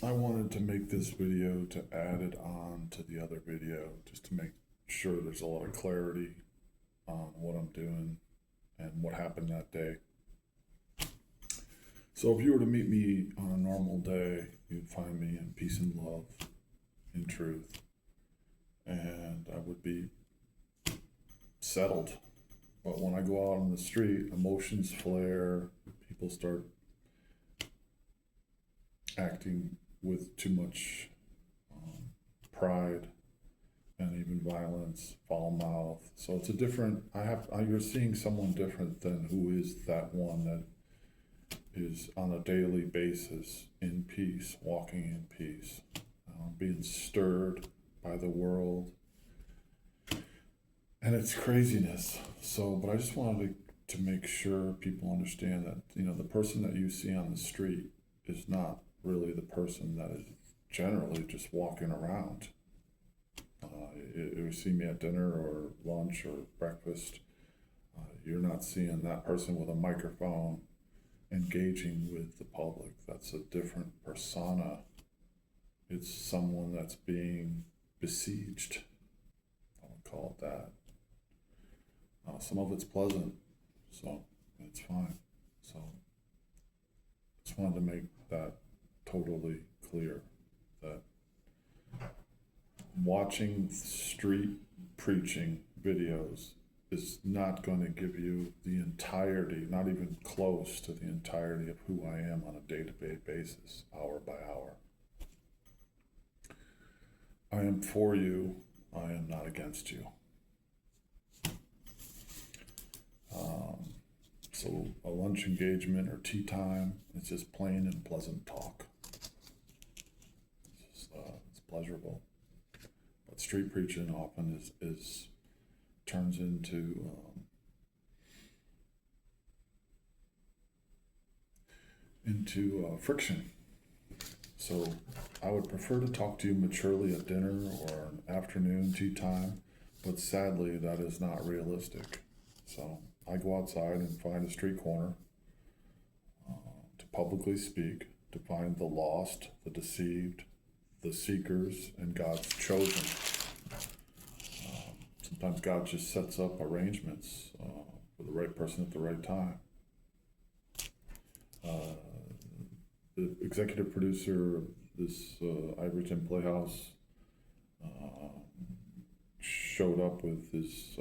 I wanted to make this video to add it on to the other video just to make sure there's a lot of clarity on what I'm doing and what happened that day. So if you were to meet me on a normal day, you'd find me in peace and love, in truth, and I would be settled. But when I go out on the street, emotions flare, people start acting with too much pride and even violence, foul mouth. So it's a different. You're seeing someone different than who is that one that is on a daily basis in peace, walking in peace, being stirred by the world and its craziness. So, but I just wanted to make sure people understand that the person that you see on the street is not really the person that is generally just walking around. You see me at dinner or lunch or breakfast, you're not seeing that person with a microphone engaging with the public. That's a different persona. It's someone that's being besieged. I would call it that. Some of it's pleasant, so it's fine. So just wanted to make that totally clear that watching street preaching videos is not going to give you the entirety, not even close to the entirety of who I am on a day-to-day basis, hour by hour. I am for you, I am not against you. So a lunch engagement or tea time, it's just plain and pleasant talk. It's pleasurable. But street preaching often is turns into friction. So I would prefer to talk to you maturely at dinner or an afternoon tea time, but sadly that is not realistic. So I go outside and find a street corner to publicly speak, to find the lost, the deceived, the seekers, and God's chosen. Sometimes God just sets up arrangements for the right person at the right time. The executive producer of this Ivoryton Playhouse showed up with his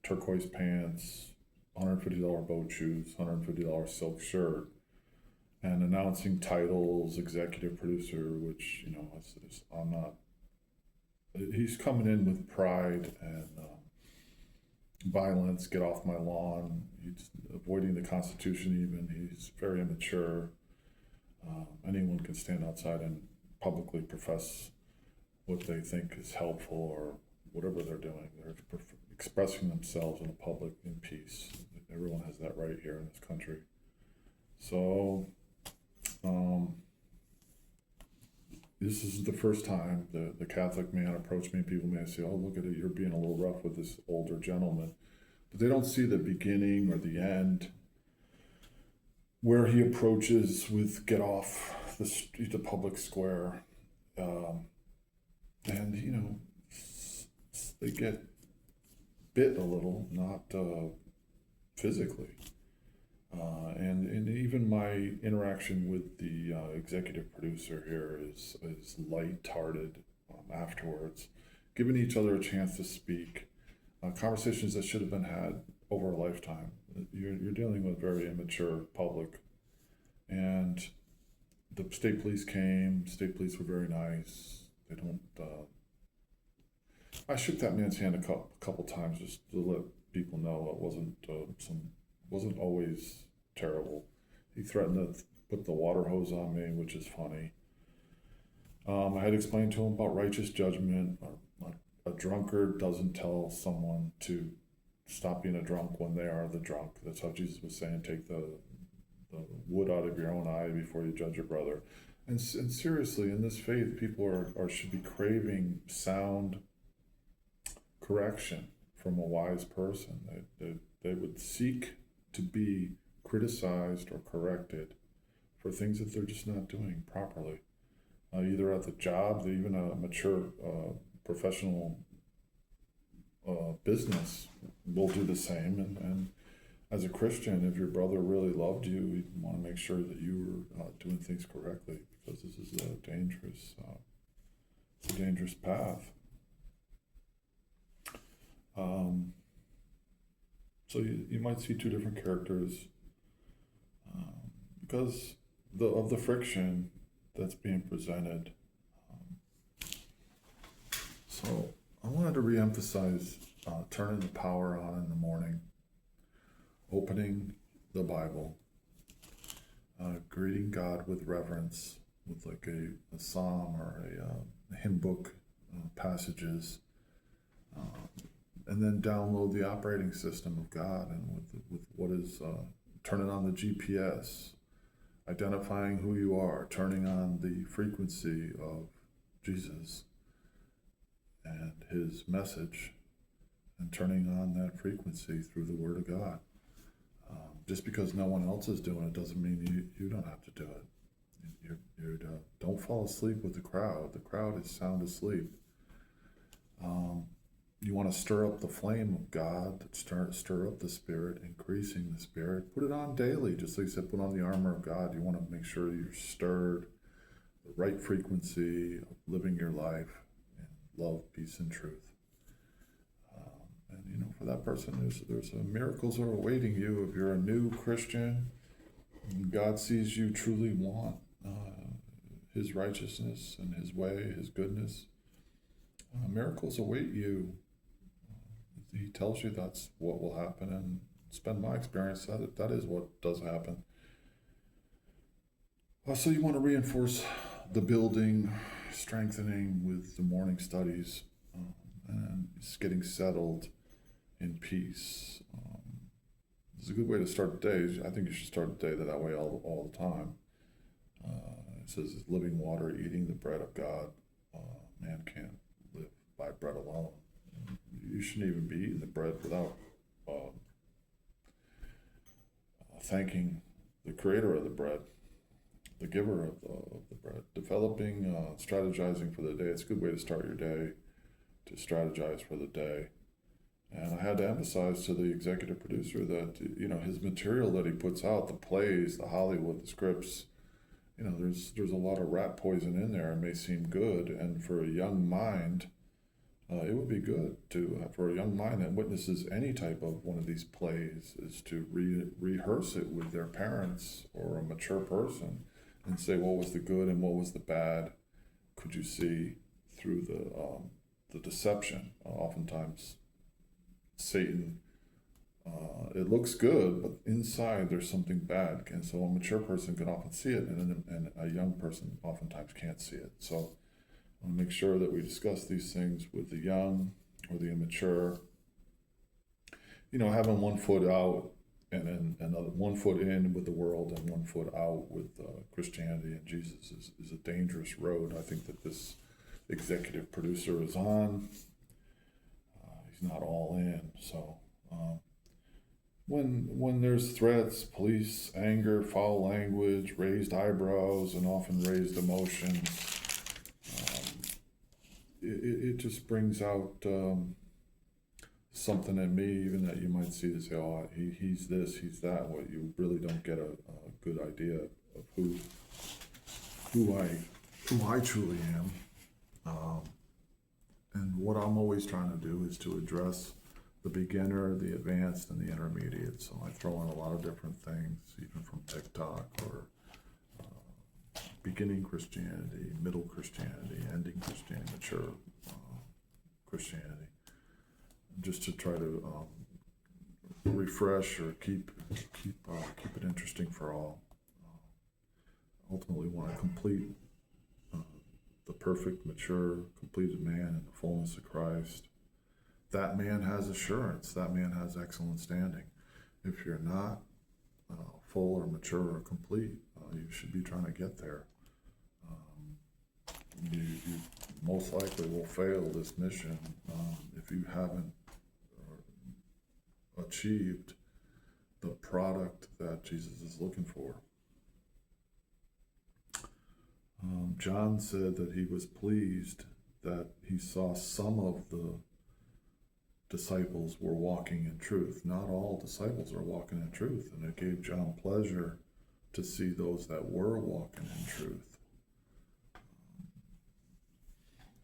turquoise pants, $150 boat shoes, $150 silk shirt, and announcing titles, executive producer, which, I'm not. He's coming in with pride and violence, get off my lawn. He's avoiding the Constitution even. He's very immature. Anyone can stand outside and publicly profess what they think is helpful or whatever they're doing. They're expressing themselves in the public in peace. Everyone has that right here in this country. So, this is the first time the Catholic man approached me. People may say, oh, look at it, you're being a little rough with this older gentleman. But they don't see the beginning or the end where he approaches with get off the street, the public square. And, they get bit a little, not physically. And even my interaction with the executive producer here is light-hearted afterwards, giving each other a chance to speak. Conversations that should have been had over a lifetime. You're dealing with very immature public, and the state police came. State police were very nice. They don't. I shook that man's hand a couple times just to let people know it wasn't always terrible. He threatened to put the water hose on me, which is funny. I had explained to him about righteous judgment. A drunkard doesn't tell someone to stop being a drunk when they are the drunk. That's how Jesus was saying, take the wood out of your own eye before you judge your brother. And seriously, in this faith, people should be craving sound correction from a wise person. They would seek to be criticized or corrected for things that they're just not doing properly. either at the job, even a mature professional business will do the same. And as a Christian, if your brother really loved you, you want to make sure that you were doing things correctly, because this is a dangerous path. So you might see two different characters because of the friction that's being presented. So I wanted to reemphasize turning the power on in the morning, opening the Bible, greeting God with reverence, with like a psalm or a hymn book passages, and then download the operating system of God, and with what is turning on the GPS, identifying who you are, turning on the frequency of Jesus and his message, and turning on that frequency through the Word of God. Just because no one else is doing it doesn't mean you don't have to do it. Don't fall asleep with the crowd. The crowd is sound asleep. You want to stir up the flame of God, stir up the Spirit, increasing the Spirit. Put it on daily, just like you said, put on the armor of God. You want to make sure you're stirred, the right frequency of living your life in love, peace, and truth. And for that person, there's miracles are awaiting you. If you're a new Christian, God sees you truly want his righteousness and his way, his goodness. Miracles await you. He tells you that's what will happen, and it's been my experience that is what does happen. So you want to reinforce the building, strengthening with the morning studies, and just getting settled in peace. It's a good way to start the day. I think you should start the day that way all the time. It says, living water, eating the bread of God. Man can't live by bread alone. You shouldn't even be eating the bread without thanking the creator of the bread, the giver of the bread. Developing, strategizing for the day. It's a good way to start your day, to strategize for the day. And I had to emphasize to the executive producer that, his material that he puts out, the plays, the Hollywood, the scripts, there's a lot of rat poison in there. It may seem good, and for a young mind, it would be good for a young mind that witnesses any type of one of these plays is to rehearse it with their parents or a mature person and say, what was the good and what was the bad? Could you see through the deception? Oftentimes, Satan, it looks good, but inside there's something bad. And so a mature person can often see it, and a young person oftentimes can't see it. So I want to make sure that we discuss these things with the young or the immature. Having 1 foot out and then another 1 foot in with the world and 1 foot out with Christianity and Jesus is a dangerous road. I think that this executive producer is on. He's not all in. So when there's threats, police, anger, foul language, raised eyebrows, and often raised emotions, it just brings out something in me, even that you might see to say, oh, he's this, he's that. What you really don't get a good idea of who I truly am. And what I'm always trying to do is to address the beginner, the advanced, and the intermediate. So I throw in a lot of different things, even from TikTok or beginning Christianity, middle Christianity, ending Christianity, mature Christianity, just to try to refresh or keep it interesting for all. Ultimately, want to complete the perfect, mature, completed man in the fullness of Christ. That man has assurance. That man has excellent standing. If you're not full or mature or complete, you should be trying to get there. You most likely will fail this mission if you haven't achieved the product that Jesus is looking for. John said that he was pleased that he saw some of the disciples were walking in truth. Not all disciples are walking in truth, and it gave John pleasure to see those that were walking in truth.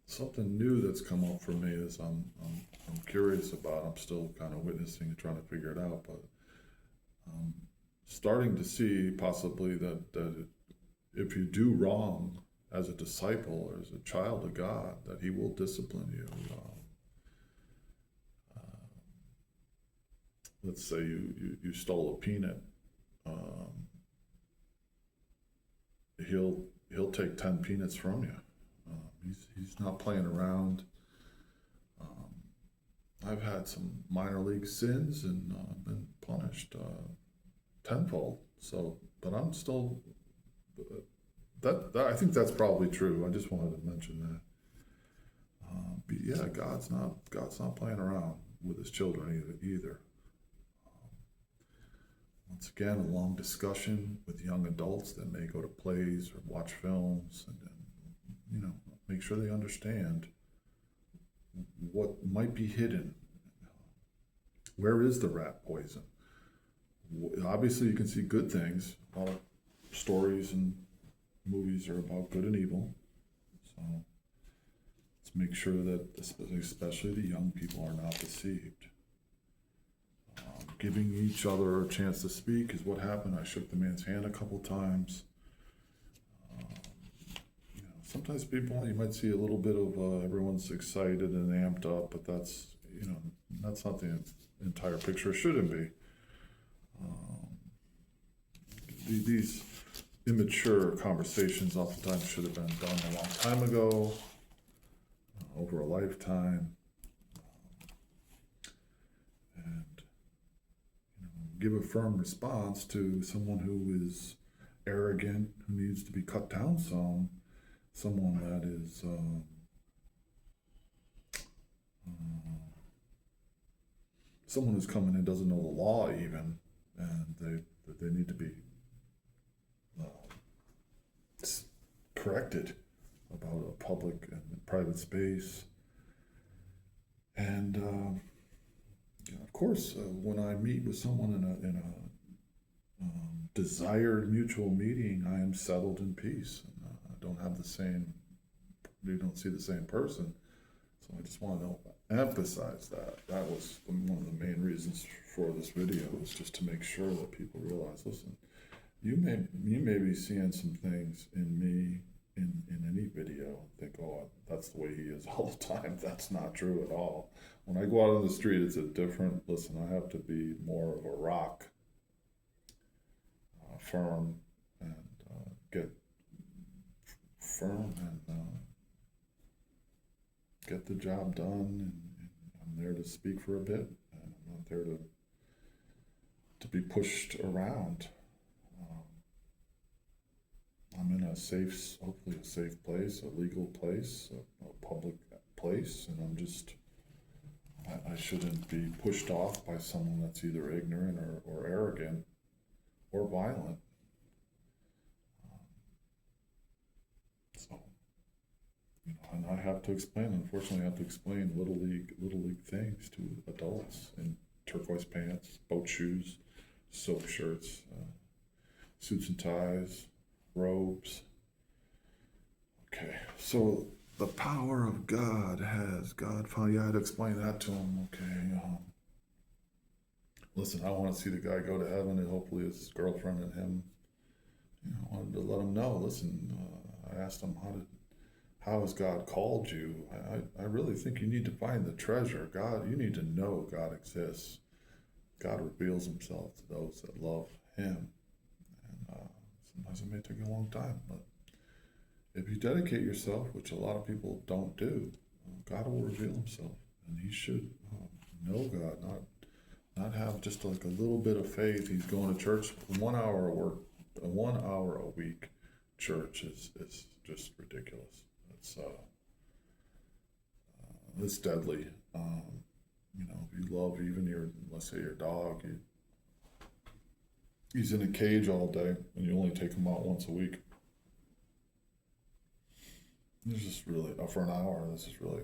Something new that's come up for me is I'm curious about. I'm still kind of witnessing and trying to figure it out, but starting to see possibly that if you do wrong as a disciple or as a child of God, that He will discipline you. Let's say you stole a peanut. He'll take 10 peanuts from you. He's not playing around. I've had some minor league sins and been punished tenfold. So, but I'm still. That I think that's probably true. I just wanted to mention that. But yeah, God's not playing around with His children either. Once again, a long discussion with young adults that may go to plays or watch films, and make sure they understand what might be hidden. Where is the rat poison? Obviously, you can see good things. A lot of stories and movies are about good and evil. So let's make sure that, especially the young people, are not deceived. Giving each other a chance to speak is what happened. I shook the man's hand a couple times. Sometimes people, you might see a little bit of everyone's excited and amped up, but that's not the entire picture. It shouldn't be. These immature conversations oftentimes should have been done a long time ago, over a lifetime, and give a firm response to someone who is arrogant, who needs to be cut down some. Someone that is someone who's coming in doesn't know the law even, and they need to be corrected about a public and private space. And of course, when I meet with someone in a desired mutual meeting, I am settled in peace. We don't see the same person. So I just want to emphasize that. That was one of the main reasons for this video, is just to make sure that people realize, listen, you may be seeing some things in me in any video and think, oh, that's the way he is all the time. That's not true at all. When I go out on the street, it's a different, listen, I have to be more of a rock, firm, and get firm and get the job done, and I'm there to speak for a bit, and I'm not there to be pushed around. I'm in a safe, hopefully a safe place, a legal place, a public place, and I shouldn't be pushed off by someone that's either ignorant or arrogant or violent. And I have to explain, unfortunately, I have to explain little league things to adults in turquoise pants, boat shoes, silk shirts, suits and ties, robes. Okay, so the power of God found, I had to explain that to him. Okay, listen, I want to see the guy go to heaven, and hopefully his girlfriend and him, I wanted to let him know, listen, I asked him, how has God called you? I really think you need to find the treasure. God, you need to know God exists. God reveals Himself to those that love Him. And sometimes it may take a long time, but if you dedicate yourself, which a lot of people don't do, God will reveal Himself, and He should know God, not have just like a little bit of faith. He's going to church 1 hour of work, 1 hour a week. Church is just ridiculous. It's deadly. If you love even let's say your dog, he's in a cage all day, and you only take him out once a week. This is really for an hour. This is really.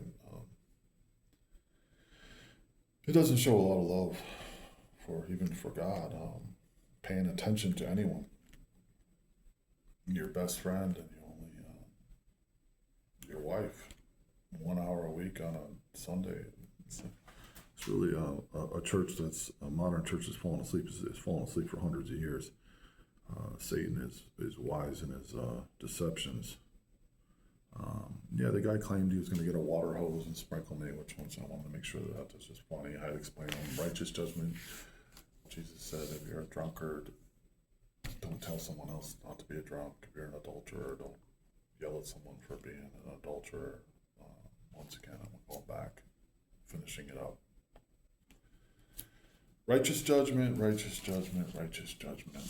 It doesn't show a lot of love for even for God. Paying attention to anyone, your best friend, and you only your wife. 1 hour a week on a Sunday. It's really a church that's a modern church that's fallen asleep. Is fallen asleep for hundreds of years. Satan is wise in his deceptions. Yeah, the guy claimed he was going to get a water hose and sprinkle me, which once I wanted to make sure that was just funny. I had to explain to him righteous judgment. Jesus said, if you're a drunkard, don't tell someone else not to be a drunk. If you're an adulterer, don't yell at someone for being an adulterer. Once again, I'm going back, finishing it up. Righteous judgment, righteous judgment, righteous judgment.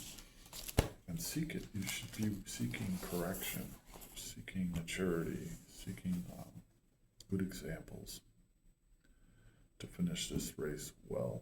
And seek it. You should be seeking correction, seeking maturity, seeking good examples to finish this race well.